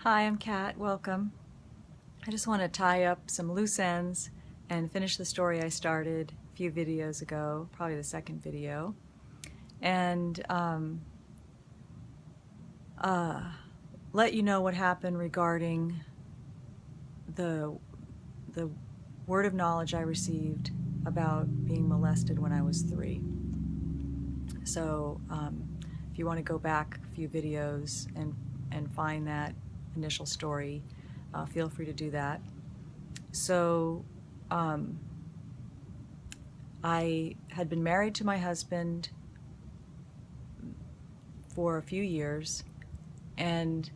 Hi, I'm Kat. Welcome. I just want to tie up some loose ends and finish the story I started a few videos ago, probably the second video, and uh, let you know what happened regarding the the word of knowledge I received about being molested when I was 3. So if you want to go back a few videos and find that initial story, feel free to do that. So I had been married to my husband for a few years, and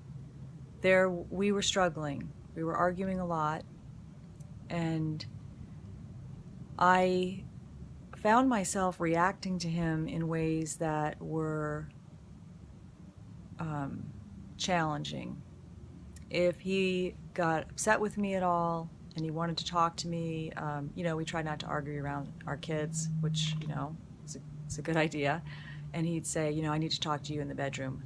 there we were struggling. We were arguing a lot, and I found myself reacting to him in ways that were challenging. If he got upset with me at all and he wanted to talk to me, we tried not to argue around our kids, which, is a good idea. And he'd say, I need to talk to you in the bedroom,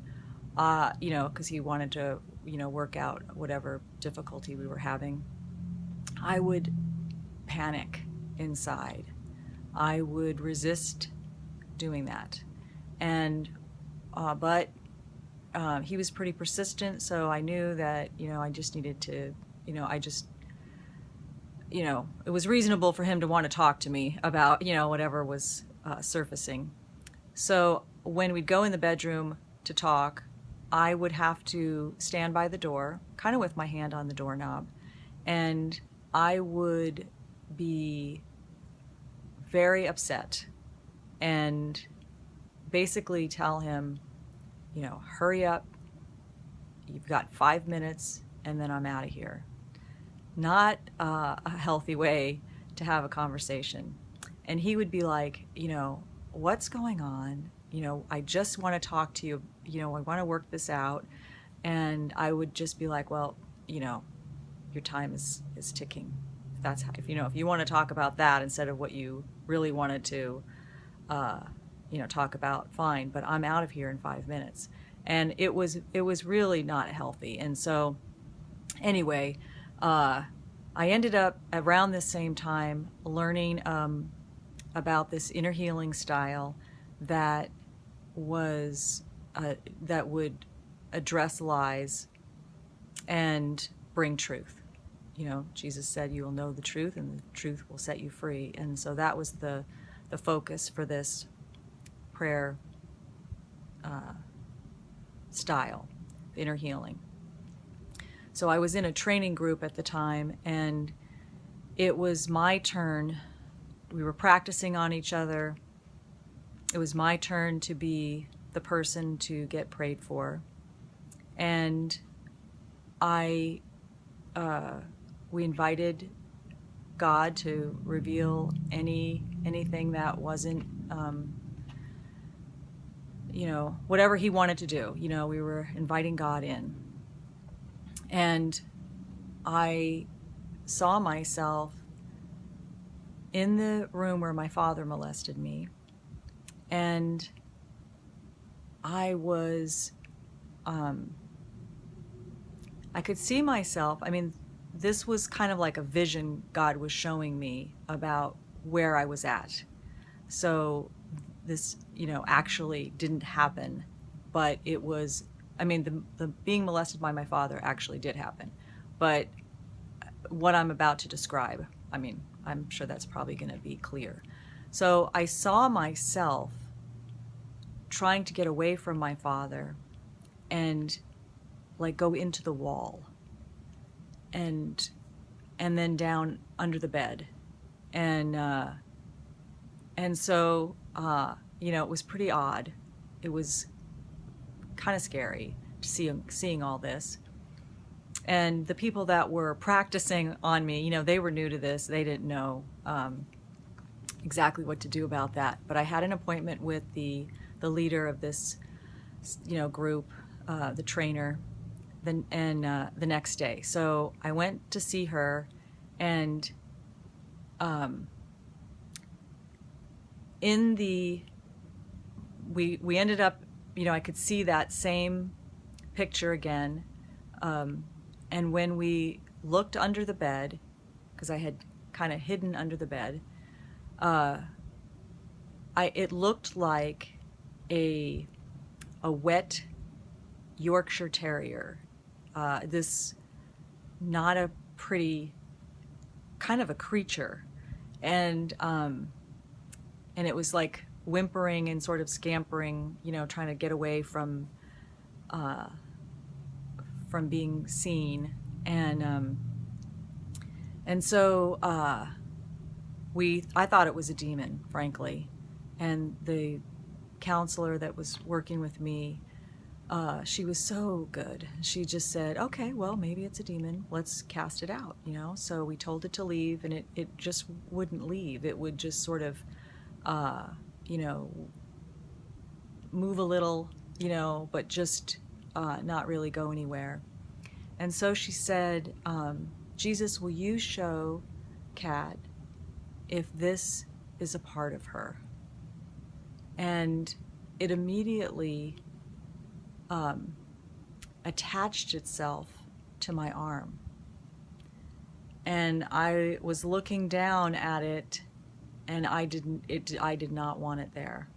because he wanted to, work out whatever difficulty we were having. I would panic inside. I would resist doing that. And, but he was pretty persistent, so I knew that, I just needed to, it was reasonable for him to want to talk to me about, whatever was surfacing. So when we'd go in the bedroom to talk, I would have to stand by the door, kind of with my hand on the doorknob, and I would be very upset and basically tell him, hurry up, you've got 5 minutes, and then I'm out of here. Not a healthy way to have a conversation. And he would be like, what's going on? I just want to talk to you. I want to work this out. And I would just be like, well, your time is ticking. If you want to talk about that instead of what you really wanted to, talk about, fine, but I'm out of here in 5 minutes. And it was really not healthy. And so anyway, I ended up around this same time learning about this inner healing style that would address lies and bring truth. Jesus said, "You will know the truth, and the truth will set you free." And so that was the focus for this prayer style, inner healing. So I was in a training group at the time, and it was my turn. We were practicing on each other. It was my turn to be the person to get prayed for. And we invited God to reveal anything that wasn't, whatever he wanted to do. We were inviting God in. And I saw myself in the room where my father molested me. And I was, I could see myself, this was kind of like a vision God was showing me about where I was at. So this, actually didn't happen, but it was, the being molested by my father actually did happen. But what I'm about to describe, I'm sure that's probably going to be clear. So I saw myself trying to get away from my father and like go into the wall and then down under the bed. And so, it was pretty odd. It was kind of scary to seeing all this. And the people that were practicing on me, they were new to this. They didn't know exactly what to do about that. But I had an appointment with the leader of this, group, the trainer, the next day. So I went to see her, and we ended up, I could see that same picture again And when we looked under the bed, because I had kind of hidden under the bed, it looked like a wet Yorkshire Terrier. This not a pretty kind of a creature, and it was like whimpering and sort of scampering, trying to get away from being seen, and so I thought it was a demon, frankly, and the counselor that was working with me, she was so good. She just said, okay, well, maybe it's a demon. Let's cast it out, So we told it to leave, and it just wouldn't leave. It would just sort of, move a little, but just not really go anywhere. And so she said, Jesus, will you show Kat if this is a part of her? And it immediately attached itself to my arm. And I was looking down at it, and I did not want it there.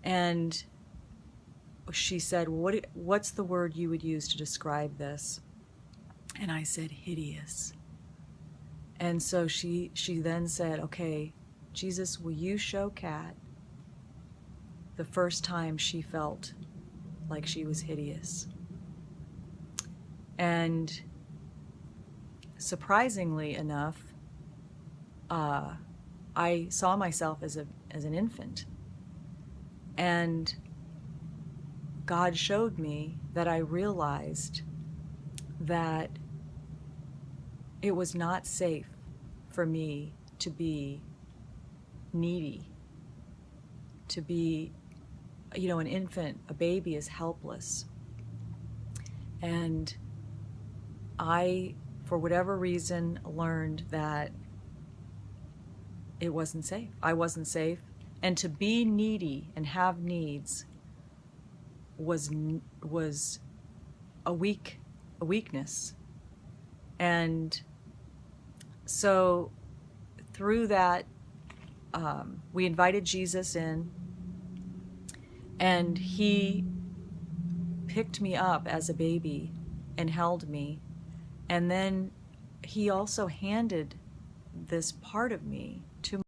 And she said, what's the word you would use to describe this? And I said, hideous. And so she then said, okay, Jesus, will you show Kat the first time she felt like she was hideous? And surprisingly enough, I saw myself as an infant. And God showed me that I realized that it was not safe for me to be needy, to be, an infant, a baby is helpless. And I, for whatever reason, learned that it wasn't safe. I wasn't safe. And to be needy and have needs was a weakness. And so through that, we invited Jesus in, and he picked me up as a baby and held me. And then he also handed this part of me to